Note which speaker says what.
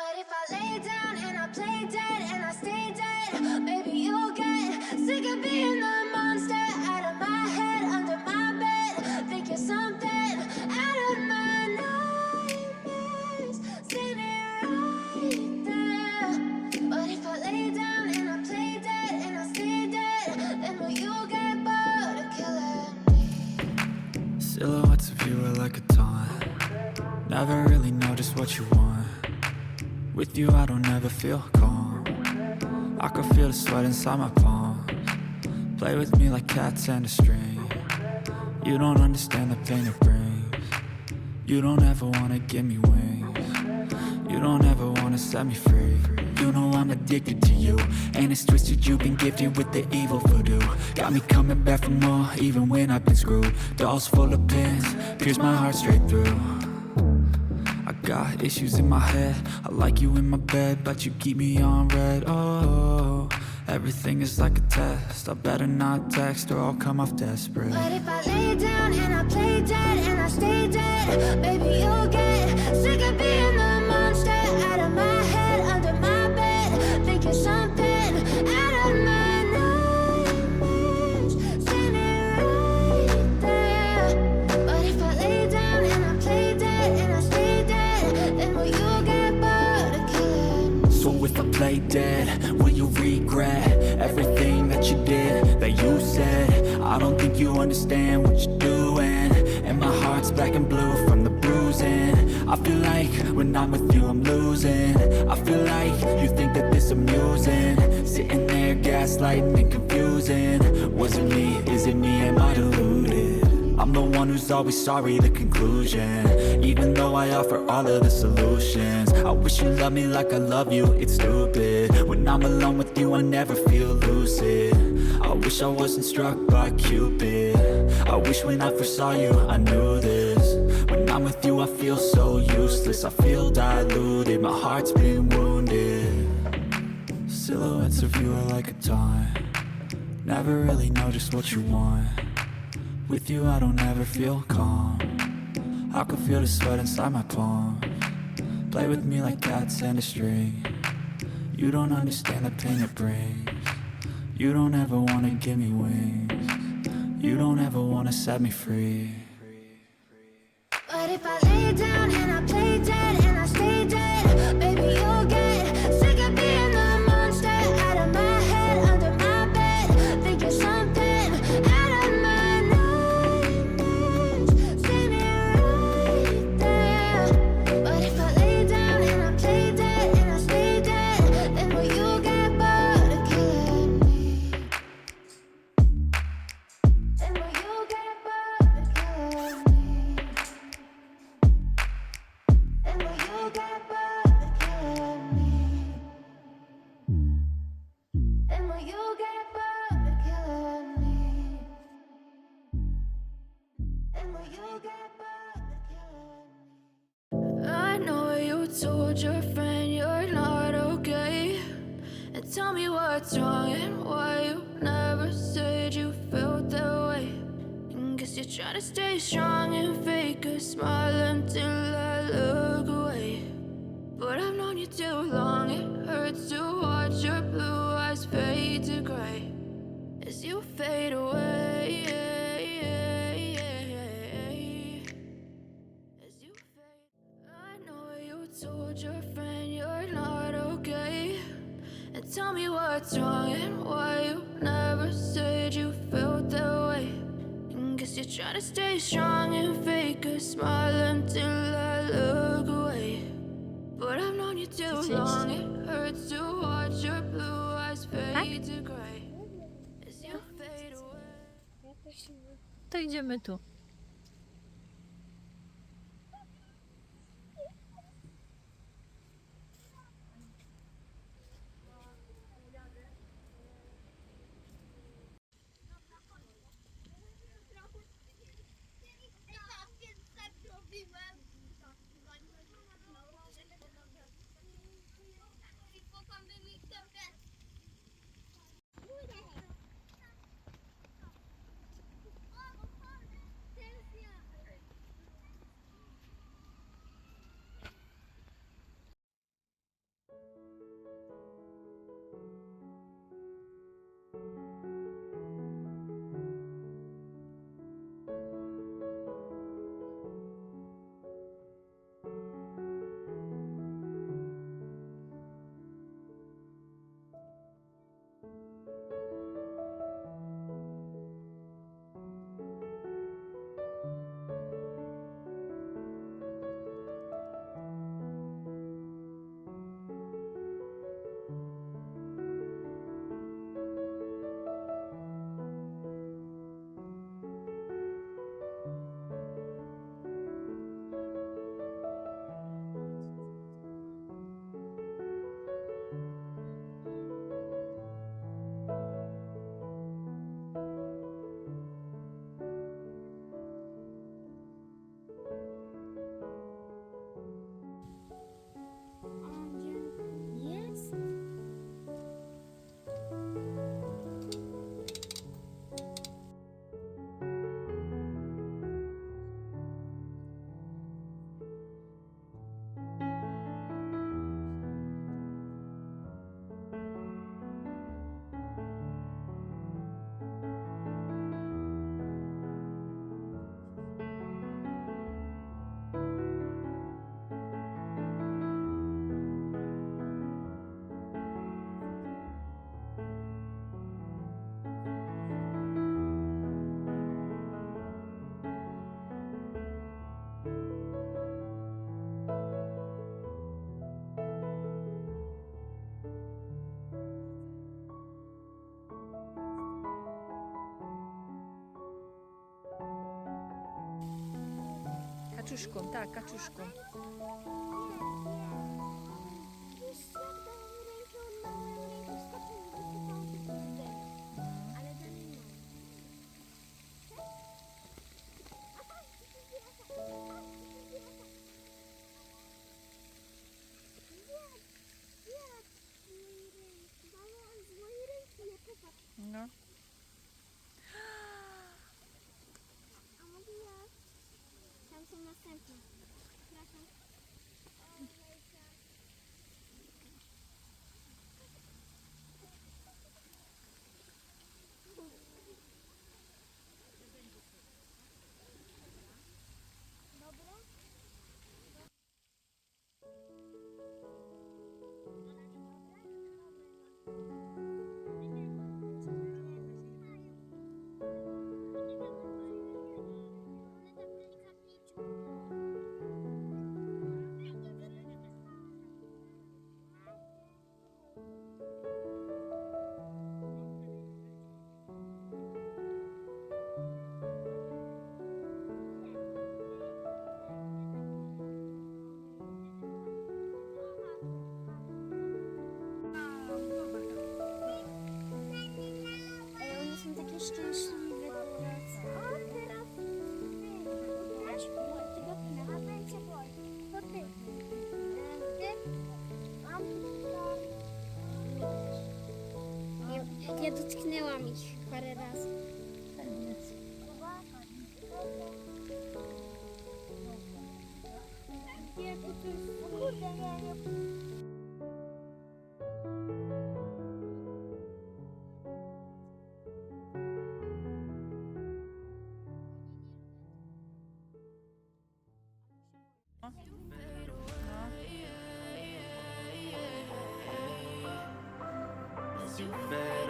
Speaker 1: But if I lay down and I play dead and I stay dead, maybe you'll get sick of being the monster out of my head, under my bed. Think you're something out of my nightmares, standing right there. But if I lay down and I play dead and I stay dead, then will you get bored of killing me?
Speaker 2: Silhouettes of you are like a taunt. Never really know just what you want. With you I don't ever feel calm. I can feel the sweat inside my palms. Play with me like cats and a string. You don't understand the pain it brings. You don't ever wanna give me wings. You don't ever wanna set me free. You know I'm addicted to you, and it's twisted, you've been gifted with the evil voodoo. Got me coming back for more, even when I've been screwed. Dolls full of pins, pierce my heart straight through. I got issues in my head, I like you in my bed, but you keep me on red. Oh, everything is like a test, I better not text or I'll come off desperate.
Speaker 1: But if I lay down and I play dead and I stay dead, baby you'll get sick of being the monster out of my head, under my bed. Think you're something out of my nightmares, standing right there. But if I lay down and I play dead and I stay dead, then will you get bored of killing me?
Speaker 2: So if I play dead, will you regret everything that you did, that you said? I don't think you understand what you're doing, and my heart's black and blue from the bruising. I feel like when I'm with you I'm losing. I feel like you think that this amusing, sitting there gaslighting and confusing. Was it me? Is it me? Am I deluded? I'm the one who's always sorry, the conclusion. Even though I offer all of the solutions, I wish you loved me like I love you, it's stupid. When I'm alone with you I never feel lucid. I wish I wasn't struck by Cupid. I wish when I first saw you I knew this. When I'm with you I feel so useless, I feel diluted, my heart's been wounded. Silhouettes of you are like a taunt. Never really know just what you want. With you I don't ever feel calm. I can feel the sweat inside my palms. Play with me like cats and a string. You don't understand the pain it brings. You don't ever wanna give me wings. You don't ever wanna set me free.
Speaker 1: But if I lay down and I play dead and I stay dead, baby you'll get sick of being the monster out of my head, under my bed. Think you're something out of my nightmares, standing right there. But if I lay down and I play dead and I stay dead, then will you get bored of killing me? Then will you get bored of killing me? And will you get bored of killing me? And will you get bored of killing me? And will you get bored of killing me? I know you told your friend you're not okay, and tell me what's wrong and why you never said you felt that way. Guess you're trying to stay strong and fake a smile until I look away. But I've known you too long, it hurts to watch your blue eyes fade to gray as you fade away. As you fade, I know you told your friend you're not okay, and tell me what's wrong and why you never said you felt that way. Guess you're trying to stay strong and fake a smile until I look away. But I've known you too long, it hurts to watch your blue eyes fade to gray as you fade away.
Speaker 3: To idziemy tu. Kaczuszką, tak, kaczuszką. No.
Speaker 4: A może ja? Tam są następne. Przepraszam. Dobre? One są takie szczęśliwe teraz. O, teraz tego pina. A będzie boj. To ty. Mam ja dotknęłam ich parę razy. Nie, to jest... O kurde, nie.
Speaker 2: As you fade